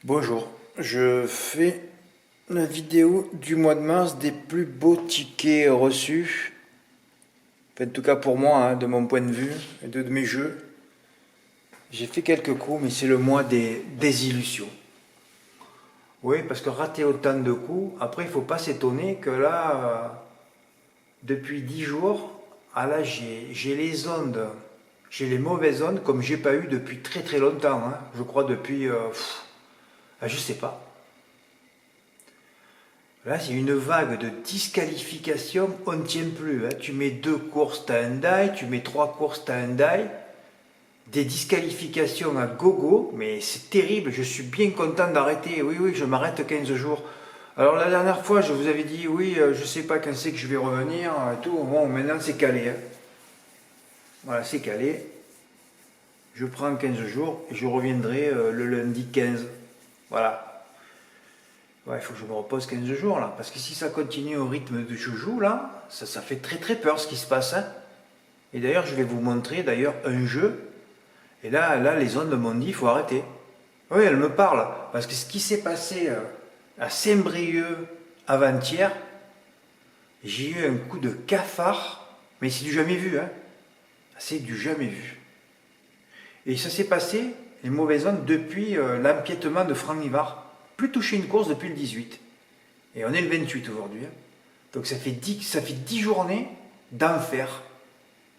Bonjour, je fais la vidéo du mois de mars des plus beaux tickets reçus. Enfin, en tout cas pour moi, de mon point de vue et de mes jeux. J'ai fait quelques coups, mais c'est le mois des désillusions. Oui, parce que rater autant de coups, après il ne faut pas s'étonner que là, depuis 10 jours, là j'ai les ondes, j'ai les mauvaises ondes comme j'ai pas eu depuis très très longtemps. Je crois depuis, je sais pas. Là, c'est une vague de disqualification, on ne tient plus. Tu mets 2 courses, t'as un die, tu mets 3 courses, t'as un die. Des disqualifications à gogo, mais c'est terrible, je suis bien content d'arrêter. Oui, oui, je m'arrête 15 jours. Alors la dernière fois, je vous avais dit, oui, je sais pas quand c'est que je vais revenir, et tout. Bon, maintenant c'est calé. Voilà, c'est calé. Je prends 15 jours et je reviendrai le lundi 15. Voilà. Ouais, il faut que je me repose 15 jours là, parce que si ça continue au rythme de joujou là, ça fait très très peur ce qui se passe. Et d'ailleurs, je vais vous montrer d'ailleurs un jeu. Et là, les ondes m'ont dit, il faut arrêter. Oui, elle me parle, parce que ce qui s'est passé à Saint-Brieuc avant-hier, j'ai eu un coup de cafard, mais c'est du jamais vu, hein. C'est du jamais vu. Et ça s'est passé, les mauvaises ondes, depuis l'empiètement de Franck Nivard. Plus touché une course depuis le 18. Et on est le 28 aujourd'hui. Donc ça fait 10 journées d'enfer.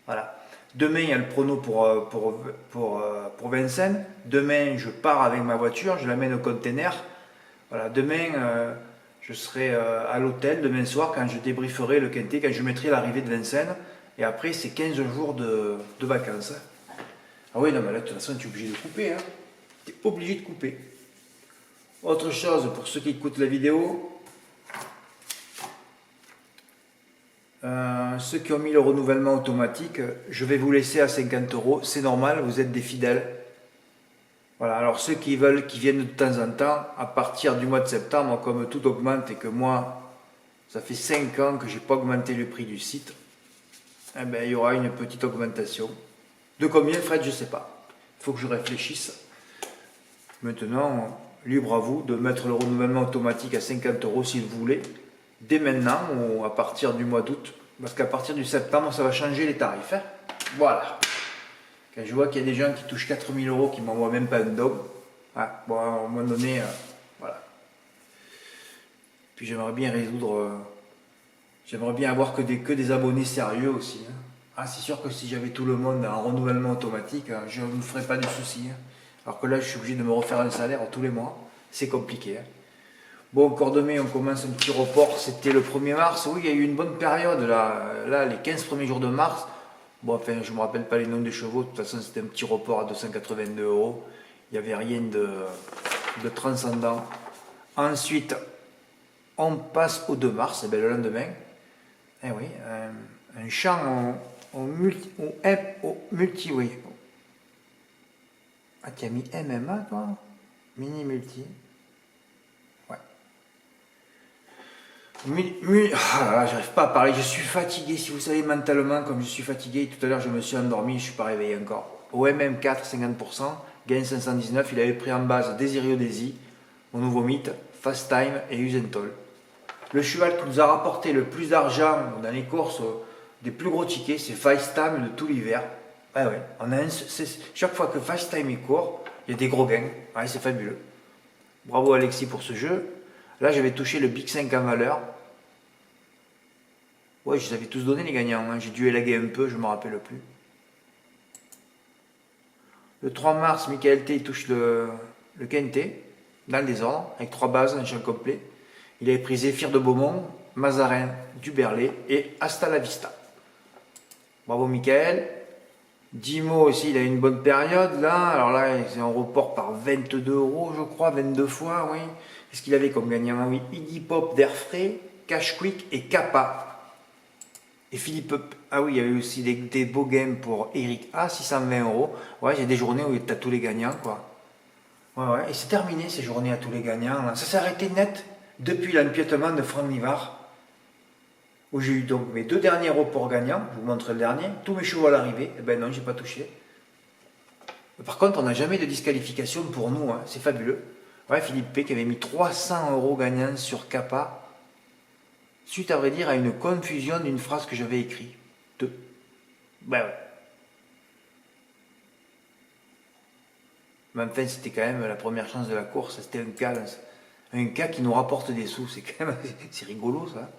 Voilà. Demain, il y a le prono pour Vincennes. Demain, je pars avec ma voiture, je l'amène au container. Voilà. Demain, je serai à l'hôtel, demain soir, quand je débrieferai le quintet, quand je mettrai l'arrivée de Vincennes. Et après, c'est 15 jours de vacances. Ah oui, non, mais là, de toute façon, tu es obligé de couper. Tu es obligé de couper. Autre chose, pour ceux qui écoutent la vidéo, ceux qui ont mis le renouvellement automatique, je vais vous laisser à 50 euros. C'est normal, vous êtes des fidèles. Voilà, alors ceux qui veulent, qui viennent de temps en temps, à partir du mois de septembre, comme tout augmente et que moi, ça fait 5 ans que je n'ai pas augmenté le prix du site, eh ben, il y aura une petite augmentation. De combien, Fred, je ne sais pas. Il faut que je réfléchisse. Maintenant, libre à vous de mettre le renouvellement automatique à 50 euros si vous voulez, dès maintenant ou à partir du mois d'août. Parce qu'à partir du septembre, ça va changer les tarifs. Voilà. Quand je vois qu'il y a des gens qui touchent 4000 euros qui ne m'envoient même pas un dog, bon, à un moment donné, voilà. Puis j'aimerais bien résoudre. J'aimerais bien avoir que des abonnés sérieux aussi. C'est sûr que si j'avais tout le monde en renouvellement automatique, je ne me ferais pas de soucis. Alors que là, je suis obligé de me refaire un salaire tous les mois. C'est compliqué. Bon, Cordemais, on commence un petit report. C'était le 1er mars. Oui, il y a eu une bonne période là, les 15 premiers jours de mars. Bon, enfin, je ne me rappelle pas les noms des chevaux. De toute façon, c'était un petit report à 282 euros. Il n'y avait rien de transcendant. Ensuite, on passe au 2 mars, et bien, le lendemain. Eh oui, un champ au multi, oui. Ah, tu as mis MMA, toi? Mini multi. Ouais. J'arrive pas à parler, je suis fatigué. Si vous savez mentalement, comme je suis fatigué, tout à l'heure je me suis endormi, je ne suis pas réveillé encore. Au MM4, 50%, gain 519, il avait pris en base Desirio Desi, mon nouveau mythe, Fast Time et Usentol. Le cheval qui nous a rapporté le plus d'argent dans les courses des plus gros tickets, c'est Fast Time de tout l'hiver. Ouais, on a chaque fois que Fast Time est court, il y a des gros gains. Ouais, c'est fabuleux. Bravo Alexis pour ce jeu. Là, j'avais touché le Big 5 en valeur. Ouais, je les avais tous donné les gagnants. J'ai dû élaguer un peu, je ne me rappelle plus. Le 3 mars, Michael T touche le Quintet, dans le désordre, avec 3 bases, un champ complet. Il avait pris Zéphyr de Beaumont, Mazarin, Duberlet et Hasta la Vista. Bravo Michael. Dimo aussi, il a eu une bonne période là. Alors là, c'est un report par 22 euros, je crois, 22 fois, oui. Qu'est-ce qu'il avait comme gagnant? Oui, Iggy Pop d'Airfray, Cash Quick et Kappa. Et Philippe, oui, il y a eu aussi des beaux games pour Eric A, 620 euros. Ouais, il y a des journées où tu as tous les gagnants, quoi. Ouais, et c'est terminé ces journées à tous les gagnants. Là. Ça s'est arrêté net depuis l'empiètement de Franck Nivard. Où j'ai eu donc mes 2 derniers reports gagnants, je vous montre le dernier, tous mes chevaux à l'arrivée, eh ben non, j'ai pas touché. Par contre, on n'a jamais de disqualification pour nous, c'est fabuleux. Ouais, Philippe P qui avait mis 300 euros gagnants sur Kappa, suite à vrai dire à une confusion d'une phrase que j'avais écrite. Ben ouais. Mais enfin, c'était quand même la première chance de la course. C'était un cas qui nous rapporte des sous. C'est quand même c'est rigolo ça.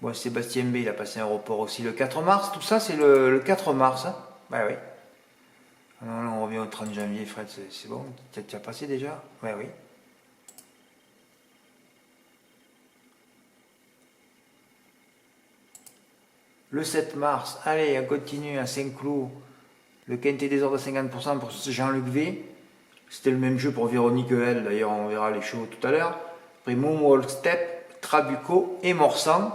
Bon, Sébastien B, il a passé un report aussi le 4 mars. Tout ça, c'est le 4 mars. Hein. Ben oui. Alors là, on revient au 30 janvier, Fred. C'est bon. Tu as passé déjà? Ben oui. Le 7 mars, allez, on continue à Saint-Cloud. Le quintet des ordres à 50% pour Jean-Luc V. C'était le même jeu pour Véronique L. D'ailleurs, on verra les chevaux tout à l'heure. Après Moonwalk Step, Trabuco et Morsan.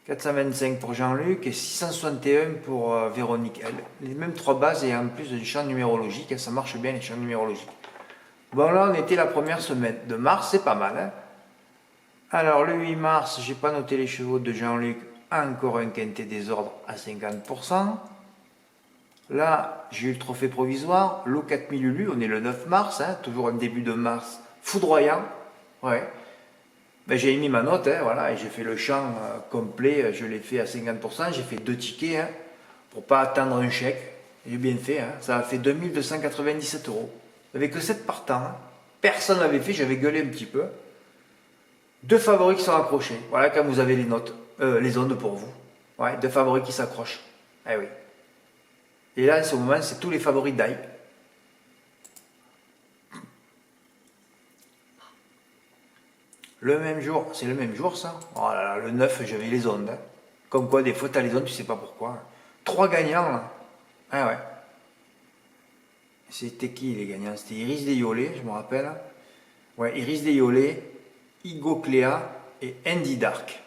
425 pour Jean-Luc et 661 pour Véronique L. Les mêmes trois bases et en plus du champ numérologique. Ça marche bien les champs numérologiques. Bon, là, on était la première semaine de mars. C'est pas mal. Hein. Alors, le 8 mars, j'ai pas noté les chevaux de Jean-Luc. Encore un quintet des ordres à 50%. Là, j'ai eu le trophée provisoire, l'O 4000 Ulu, on est le 9 mars, hein, toujours un début de mars foudroyant. Ouais. Ben, j'ai mis ma note, hein, voilà, et j'ai fait le champ complet, je l'ai fait à 50%, j'ai fait 2 tickets hein, pour pas attendre un chèque. J'ai bien fait, hein, ça a fait 2297 euros. Avec que 7 partants. Hein. Personne ne l'avait fait, j'avais gueulé un petit peu. 2 favoris qui sont accrochés. Voilà, quand vous avez les notes, les ondes pour vous. Ouais, 2 favoris qui s'accrochent. Eh oui. Et là, en ce moment, c'est tous les favoris d'Aïe. Le même jour, c'est le même jour ça. Oh là là, le 9, j'avais les ondes. Hein. Comme quoi, des fois, tu as les ondes, tu sais pas pourquoi. 3 gagnants là. Ah ouais. C'était qui les gagnants? C'était Iris Desyolet, je me rappelle. Ouais, Iris Desyolet, Igo Cléa et Andy Dark.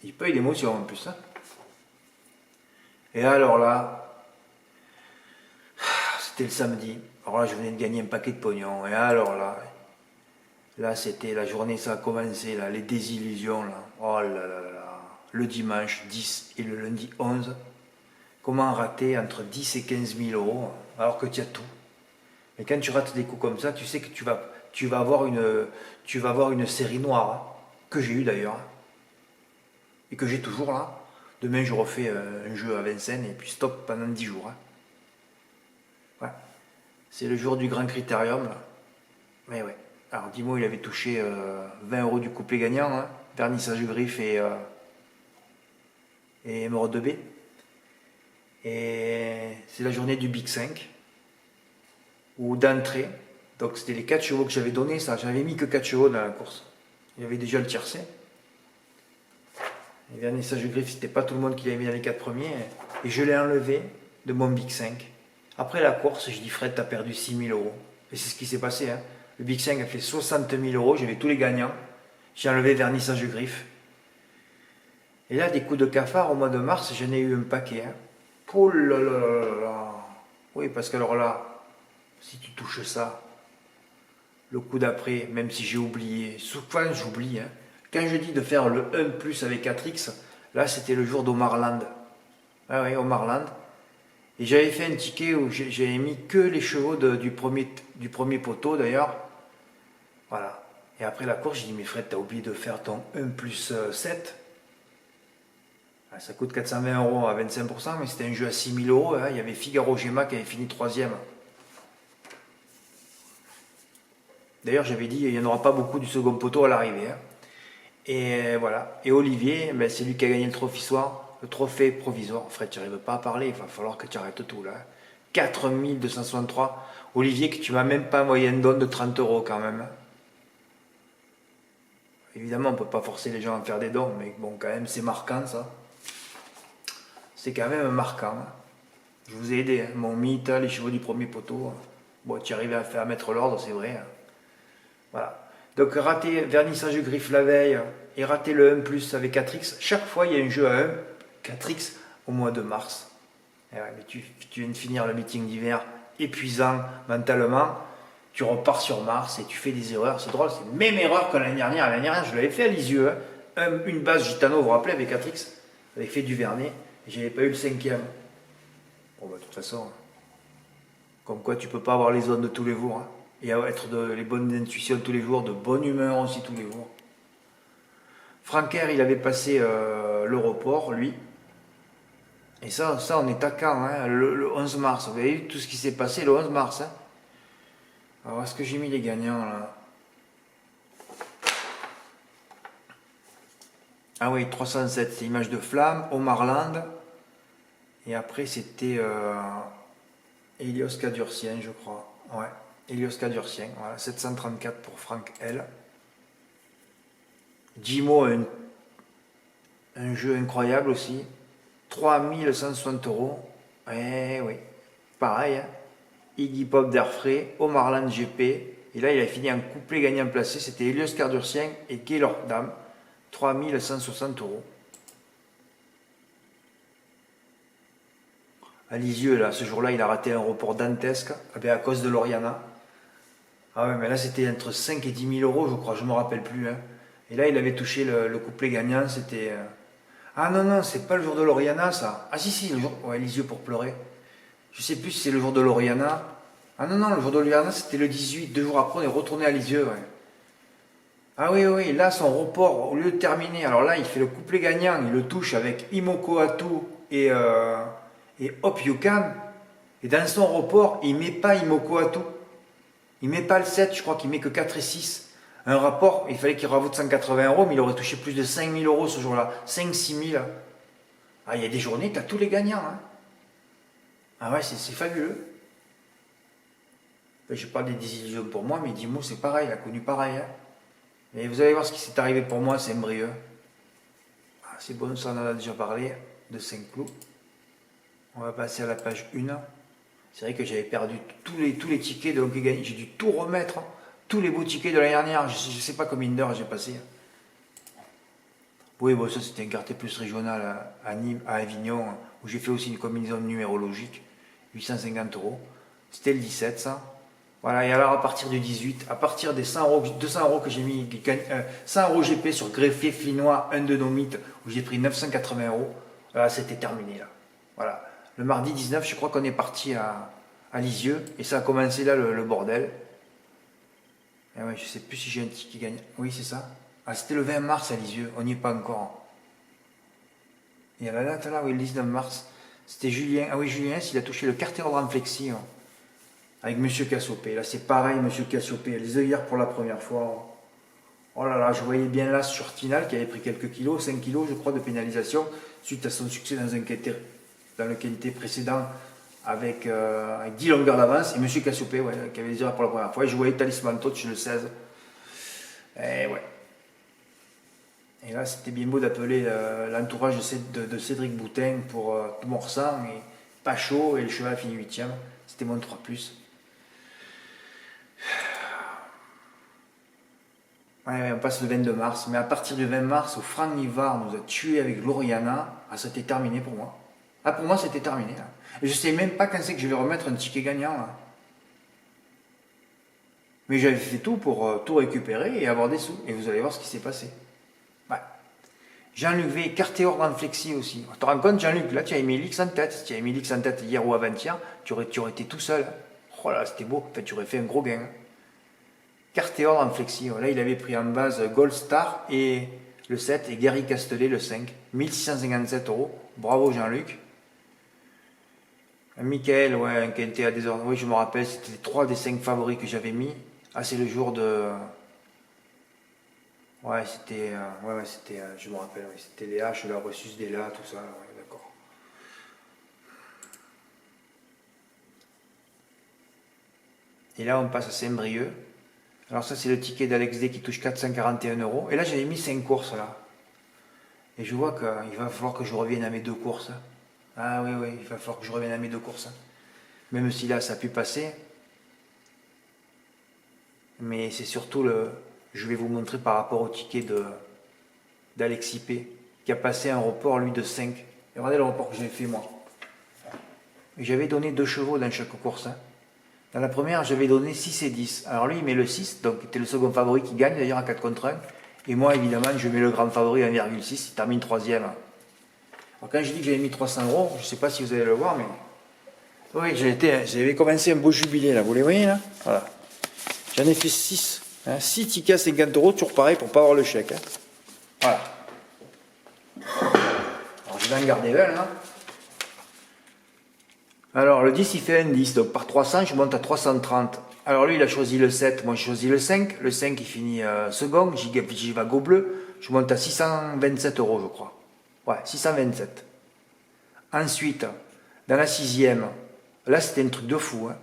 Il n'y a pas eu d'émotion en plus. Hein. Et alors là, c'était le samedi. Alors là, je venais de gagner un paquet de pognon. Et alors là, c'était la journée, ça a commencé, là, les désillusions. Là. Oh là là là. Le dimanche 10 et le lundi 11. Comment rater entre 10 et 15 000 euros alors que tu as tout? Mais quand tu rates des coups comme ça, tu sais que tu vas avoir une série noire, hein, que j'ai eu d'ailleurs, hein, et que j'ai toujours là. Demain, je refais un jeu à Vincennes et puis stop pendant 10 jours. Hein. Ouais. C'est le jour du grand critérium. Là. Mais ouais. Alors dis-moi, il avait touché 20 euros du couplet gagnant, hein, vernissage griffe et émeraude de B. Et c'est la journée du Big 5, ou d'entrée. Donc c'était les 4 chevaux que j'avais donnés, ça. J'avais mis que 4 chevaux dans la course. Il y avait déjà le tiercé. Les vernissages griffe, c'était pas tout le monde qui l'avait mis dans les 4 premiers. Et je l'ai enlevé de mon Big 5. Après la course, je dis Fred, t'as perdu 6 000 euros. Et c'est ce qui s'est passé. Hein. Le Big 5 a fait 60 000 euros, j'avais tous les gagnants. J'ai enlevé vernissage griffe. Et là, des coups de cafard au mois de mars, j'en ai eu un paquet. Hein. Oh là là là là là. Oui, parce que alors là, si tu touches ça, le coup d'après, même si j'ai oublié, souvent j'oublie, hein. Quand je dis de faire le 1 plus avec 4X, là c'était le jour d'Omarland. Ah oui, Omarland. Et j'avais fait un ticket où j'avais mis que les chevaux du premier poteau d'ailleurs. Voilà. Et après la course, j'ai dit, mais Fred, t'as oublié de faire ton 1 plus 7. Ça coûte 420 euros à 25%, mais c'était un jeu à 6 000 euros. Hein. Il y avait Figaro Gemma qui avait fini 3e. D'ailleurs, j'avais dit, il n'y en aura pas beaucoup du second poteau à l'arrivée. Hein. Et voilà. Et Olivier, ben, c'est lui qui a gagné le trophée provisoire. Fred, tu n'arrives pas à parler, il va falloir que tu arrêtes tout là. 4263. Olivier, que tu m'as même pas envoyé un don de 30 euros quand même. Évidemment, on ne peut pas forcer les gens à faire des dons, mais bon, quand même, c'est marquant ça. C'est quand même marquant. Hein. Je vous ai aidé, hein. Mon mythe, les chevaux du premier poteau. Bon, tu arrives à mettre l'ordre, c'est vrai. Hein. Voilà. Donc, rater vernissage griffe la veille et rater le 1 plus avec 4X. Chaque fois, il y a un jeu à 1, 4X au mois de mars. Et ouais, mais tu viens de finir le meeting d'hiver épuisant mentalement. Tu repars sur Mars et tu fais des erreurs. C'est drôle, c'est même erreur que l'année dernière. L'année dernière, je l'avais fait à Lisieux. Hein. Une base Gitano, vous vous rappelez, avec 4X. J'avais fait du Vernet. Et je n'avais pas eu le 5e. Bon, bah, de toute façon, Comme quoi tu peux pas avoir les zones de tous les jours. Hein. Et être les bonnes intuitions tous les jours, de bonne humeur aussi tous les jours. Francaire, il avait passé l'aéroport, lui. Et ça, on est à Caen, hein, le 11 mars. Vous avez vu tout ce qui s'est passé le 11 mars. Hein. Alors, est-ce que j'ai mis les gagnants là? Ah oui, 307, c'est Image de Flamme, Omarland. Et après, c'était Helios Cadurcien, je crois. Ouais, Helios Cadurcien. Voilà, 734 pour Franck L. Jimo, un jeu incroyable aussi. 3160 euros. Eh oui, pareil. Hein. Iggy Pop d'Airfray, Omarland GP. Et là, il a fini un couplet gagnant placé. C'était Helios Cadurcien et Gaylord Dame. 3160 euros. À Lisieux, là, ce jour-là, il a raté un report dantesque à cause de l'Oriana. Ah ouais, mais là, c'était entre 5 et 10 000 euros, je crois, je ne me rappelle plus. Hein. Et là, il avait touché le couplet gagnant, c'était... Ah non, non, c'est pas le jour de l'Oriana, ça. Ah si, le jour... Ouais, Lisieux pour pleurer. Je sais plus si c'est le jour de l'Oriana. Ah non, non, le jour de l'Oriana, c'était le 18. 2 jours après, on est retourné à Lisieux, ouais. Ah oui, oui, là, son report, au lieu de terminer, alors là, il fait le couplet gagnant, il le touche avec Imoko Atu et Hop You Can. Et dans son report, il met pas Imoko Atu. Il met pas le 7, je crois qu'il met que 4 et 6. Un rapport, il fallait qu'il rajoute 180 euros, mais il aurait touché plus de 5 000 euros ce jour-là. 5-6 000. Ah, il y a des journées, tu as tous les gagnants. Hein. Ah ouais, c'est fabuleux. Je parle des désillusions pour moi, mais Dimo, c'est pareil, il a connu pareil. Hein. Et vous allez voir ce qui s'est arrivé pour moi, c'est Saint-Brieuc. Ah, c'est bon, ça on en a déjà parlé, de Saint-Cloud. On va passer à la page 1. C'est vrai que j'avais perdu tous les tickets de Hockey Gagné. J'ai dû tout remettre, hein. Tous les beaux tickets de l'année dernière. Je ne sais pas combien d'heures j'ai passé. Oui, bon, ça c'était un quartier plus régional à Nîmes, à Avignon, où j'ai fait aussi une combinaison numérologique. 850 euros. C'était le 17, ça. Voilà, et alors à partir du 18, à partir des 100 euros, 200 euros que j'ai mis, 100 euros GP sur greffé Flinois, un de nos mythes, où j'ai pris 980 euros, là c'était terminé là. Voilà. Le mardi 19, je crois qu'on est parti à Lisieux, et ça a commencé là le bordel. Et ouais, je sais plus si j'ai un ticket gagnant. Oui, c'est ça. Ah, c'était le 20 mars à Lisieux, on n'y est pas encore. Et à la date là, oui, le 19 mars, c'était Julien. Ah oui, Julien, il a touché le carter-ordre en flexi. Hein. Avec Monsieur Cassiopée. Là, c'est pareil, Monsieur Cassiopée. Les œillères pour la première fois. Oh là là, je voyais bien là sur Tinal qui avait pris quelques kilos, 5 kilos, je crois, de pénalisation, suite à son succès dans le quintet précédent avec 10 longueurs d'avance. Et Monsieur Cassiopée, ouais, qui avait les œillères pour la première fois. Et je voyais Talisman Touch le 16. Et ouais. Et là, c'était bien beau d'appeler l'entourage de Cédric Boutin pour Morsan et Pachot, et le cheval a fini 8ème. C'était mon 3+. Ouais, on passe le 22 mars, mais à partir du 20 mars, où Franck Nivard nous a tués avec l'Oriana, ah, c'était terminé pour moi. Ah, pour moi, c'était terminé. Là. Et je ne sais même pas quand c'est que je vais remettre un ticket gagnant. Là. Mais j'avais fait tout pour tout récupérer et avoir des sous. Et vous allez voir ce qui s'est passé. Ouais. Jean-Luc V, écarté hors dans le flexi aussi. Tu te rends compte, Jean-Luc, là, tu as mis l'X en tête. Si tu avais mis l'X en tête hier ou avant-hier, tu aurais été tout seul. Oh là, c'était beau. En fait, tu aurais fait un gros gain. Cartéor en flexi, là il avait pris en base Gold Star et le 7 et Gary Castellet le 5, 1657 euros, bravo Jean-Luc. Michael, ouais, un quintet à des ordres, oui je me rappelle, c'était 3 des 5 favoris que j'avais mis. Ah c'est le jour de... Ouais c'était, je me rappelle, ouais, c'était les H, la reçus des là, tout ça, ouais, d'accord. Et là on passe à Saint-Brieuc. Alors ça c'est le ticket d'Alex D qui touche 441 euros. Et là j'avais mis 5 courses là. Et je vois qu'il va falloir que je revienne à mes 2 courses. Ah oui, oui, il va falloir que je revienne à mes 2 courses. Même si là ça a pu passer. Mais c'est surtout je vais vous montrer par rapport au ticket d'Alexis P. Qui a passé un report lui de 5. Et regardez le report que j'avais fait moi. Et j'avais donné 2 chevaux dans chaque course. Dans la première, j'avais donné 6 et 10. Alors lui, il met le 6, donc c'était le second favori qui gagne, d'ailleurs à 4 contre 1. Et moi, évidemment, je mets le grand favori à 1,6, il termine 3ème. Alors quand je dis que j'avais mis 300 euros, je ne sais pas si vous allez le voir, mais Oui, j'avais commencé un beau jubilé là, vous les voyez là? Voilà. J'en ai fait 6. 6 tickets à 50 €, toujours pareil pour pas avoir le chèque. Hein. Voilà. Alors je vais en garder un là. Alors le 10 il fait un 10, donc par 300 je monte à 330. Alors lui il a choisi le 7, moi j'ai choisi le 5. Le 5 il finit second, j'y vais go bleu. Je monte à 627 € je crois. Ouais, 627. Ensuite, dans la 6e, là c'était un truc de fou. Hein.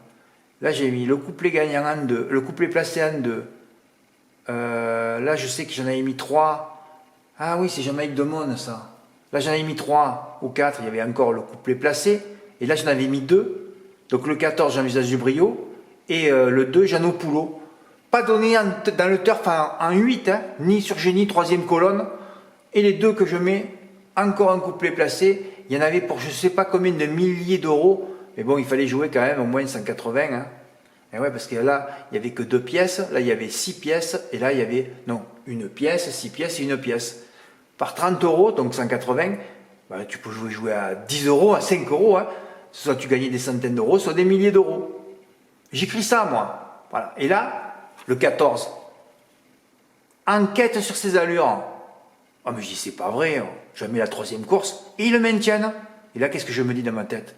Là j'ai mis le couplet gagnant en 2, le couplet placé en 2. Là je sais que j'en avais mis 3. Ah oui, c'est Jamaïque de Monde ça. Là j'en avais mis 3 ou 4, il y avait encore le couplet placé. Et là j'en avais mis 2. Donc le 14 Jean-Visage du Brio. Et le 2 Jeannot Poulot. Pas donné dans le turf en 8, hein, ni sur génie, 3e colonne. Et les 2 que je mets, encore un couplet placé. Il y en avait pour je ne sais pas combien de milliers d'euros. Mais bon, il fallait jouer quand même au moins 180. Hein. Et ouais, parce que là, il n'y avait que 2 pièces. Là, il y avait 6 pièces. Et là, il y avait, non, une pièce, 6 pièces et une pièce. Par 30 €, donc 180, bah, tu peux jouer à 10 €, à 5 €. Hein. Soit tu gagnais des centaines d'euros, soit des milliers d'euros. J'écris ça, moi. Voilà. Et là, le 14. Enquête sur ses allures. Ah, mais je dis, c'est pas vrai. Hein. Je mets la 3e course et ils le maintiennent. Et là, qu'est-ce que je me dis dans ma tête?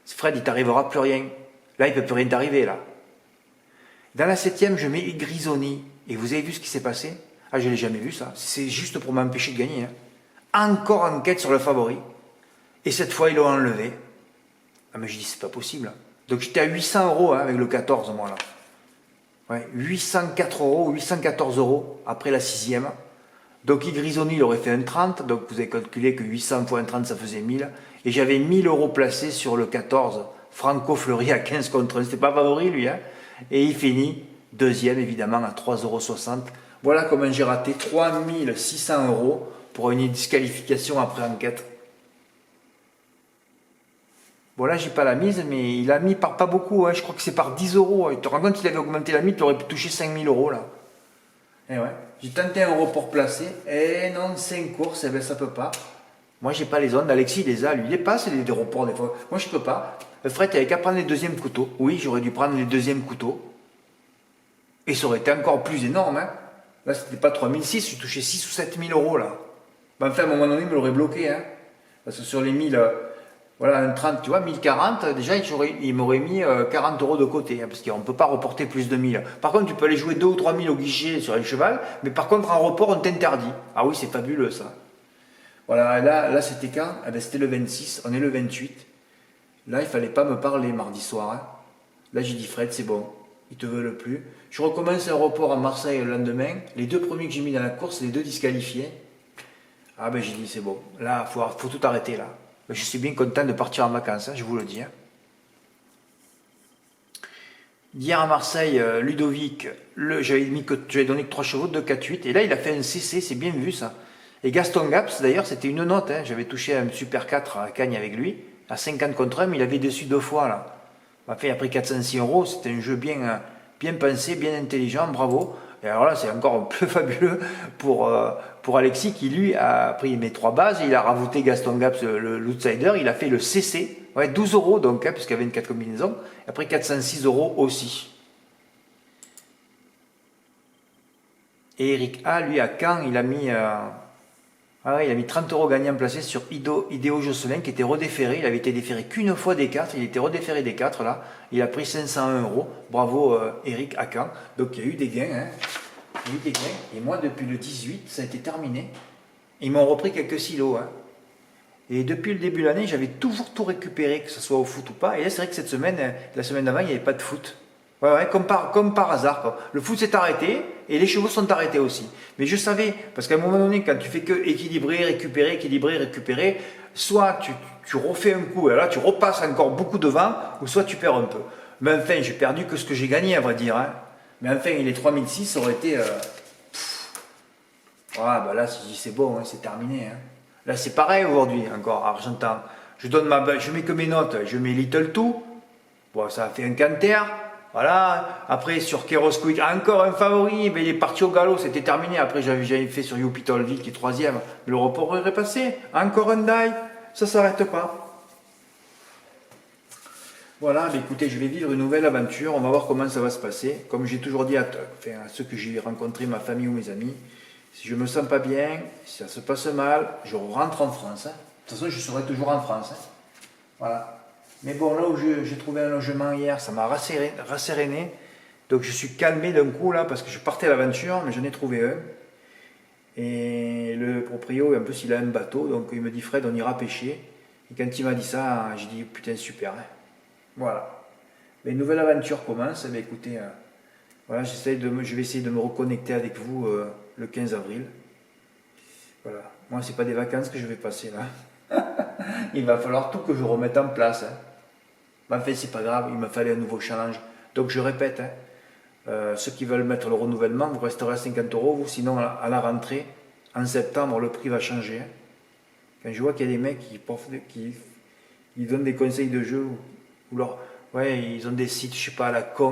Fred, il t'arrivera plus rien. Là, il ne peut plus rien t'arriver, là. Dans la 7e, je mets Grisoni. Et vous avez vu ce qui s'est passé? Ah, je ne l'ai jamais vu, ça. C'est juste pour m'empêcher de gagner. Hein. Encore enquête sur le favori. Et cette fois, ils l'ont enlevé. Ah, mais je dis, c'est pas possible. Donc, j'étais à 800 € hein, avec le 14, moi, là. Ouais, 804 €, 814 € après la 6e. Donc, Grisoni, il aurait fait un 30. Donc, vous avez calculé que 800 fois un 30, ça faisait 1000. Et j'avais 1000 € placés sur le 14. Franco Fleury à 15 contre 1. C'était pas favori, lui. Hein. Et il finit 2e, évidemment, à 3,60 €. Voilà comment j'ai raté 3600 € pour une disqualification après enquête. Bon, là, j'ai pas la mise, mais il a mis par pas beaucoup. Hein. Je crois que c'est par 10 €. Tu te rends compte qu'il avait augmenté la mise, tu aurais pu toucher 5000 € là. Et ouais. J'ai tenté un report placé. Et non, 5 courses, eh ben, ça peut pas. Moi, j'ai pas les ondes. Alexis, il les a. Lui, il les passe, des reports des fois. Moi, je peux pas. Fred, il avait qu'à prendre les 2e couteaux. Oui, j'aurais dû prendre les 2e couteaux. Et ça aurait été encore plus énorme. Hein. Là, c'était pas 3006, je touchais 6 ou 7000 € là. Ben, enfin, à un moment donné, il me l'aurait bloqué. Hein. Parce que sur les 1000, voilà, un 30, tu vois, 1040, déjà, il m'aurait mis 40 € de côté. Hein, parce qu'on ne peut pas reporter plus de 1000. Par contre, tu peux aller jouer 2 ou 3000 au guichet sur un cheval. Mais par contre, en report, on t'interdit. Ah oui, c'est fabuleux ça. Voilà, là c'était quand? Eh ben, c'était le 26, on est le 28. Là, il ne fallait pas me parler mardi soir. Hein. Là, j'ai dit, Fred, c'est bon, ils ne te veulent plus. Je recommence un report à Marseille le lendemain. Les 2 premiers que j'ai mis dans la course, c'est les 2 disqualifiés. Ah ben, j'ai dit, c'est bon. Là, faut tout arrêter, là. Je suis bien content de partir en vacances, hein, je vous le dis. Hein. Hier à Marseille, Ludovic, j'avais donné que 3 chevaux, 2, 4, 8. Et là, il a fait un CC, c'est bien vu, ça. Et Gaston Gaps, d'ailleurs, c'était une note. Hein. J'avais touché un Super 4 à Cagnes avec lui, à 50 contre 1, mais il avait déçu 2 fois. Là. Enfin, il a pris 406 €. C'était un jeu bien pensé, bien intelligent, bravo. Et alors là, c'est encore plus fabuleux pour Alexis, qui lui a pris mes 3 bases, et il a rajouté Gaston Gaps, l'outsider, il a fait le CC, ouais, 12 € donc, hein, puisqu'il y avait une 4 combinaisons, et après 406 € aussi. Et Eric A, lui, à Caen, il a mis... il a mis 30 € gagnants placés sur Idéo Josselin qui était redéféré. Il avait été déféré qu'une fois des 4. Il était redéféré des 4 là. Il a pris 501 €. Bravo Eric Akan. Donc il y a eu des gains. Hein. Il y a eu des gains. Et moi depuis le 18, ça a été terminé. Ils m'ont repris quelques silos. Hein. Et depuis le début de l'année, j'avais toujours tout récupéré, que ce soit au foot ou pas. Et là, c'est vrai que cette semaine, la semaine d'avant, il n'y avait pas de foot. Ouais, comme par hasard. Quoi. Le foot s'est arrêté et les chevaux sont arrêtés aussi. Mais je savais, parce qu'à un moment donné, quand tu fais que équilibrer, récupérer, soit tu refais un coup et là tu repasses encore beaucoup devant, ou soit tu perds un peu. Mais enfin, j'ai perdu que ce que j'ai gagné, à vrai dire. Hein. Mais enfin, les 3006, ça aurait été... bah là, c'est bon, hein, c'est terminé. Hein. Là, c'est pareil aujourd'hui, encore, Argentin. Je mets que mes notes, je mets Little Two. Bon, ça a fait un canter. Voilà, après sur Keros Quick, encore un favori, mais il est parti au galop, c'était terminé. Après j'avais fait sur Youpitolville qui est 3e, le report aurait passé. Encore un die, ça s'arrête pas. Voilà, mais écoutez, je vais vivre une nouvelle aventure, on va voir comment ça va se passer. Comme j'ai toujours dit à ceux que j'ai rencontrés, ma famille ou mes amis, si je me sens pas bien, si ça se passe mal, je rentre en France, hein. De toute façon, je serai toujours en France, hein. Voilà. Mais bon, là où j'ai trouvé un logement hier, ça m'a rasséréné. Donc je suis calmé d'un coup là, parce que je partais à l'aventure, mais j'en ai trouvé un. Et le proprio, en plus, il a un bateau, donc il me dit Fred, on ira pêcher. Et quand il m'a dit ça, j'ai dit putain, super, hein. Voilà. Mais une nouvelle aventure commence. Eh bien, écoutez, voilà, je vais essayer de me reconnecter avec vous le 15 avril. Voilà. Moi, c'est pas des vacances que je vais passer là. Il va falloir tout que je remette en place, hein. Mais enfin, c'est pas grave, il m'a fallu un nouveau challenge. Donc, je répète, hein, ceux qui veulent mettre le renouvellement, vous resterez à 50 euros. Vous, sinon, à la rentrée, en septembre, le prix va changer, hein. Quand je vois qu'il y a des mecs qui donnent des conseils de jeu, ou leur, ouais, ils ont des sites, je sais pas, à la con.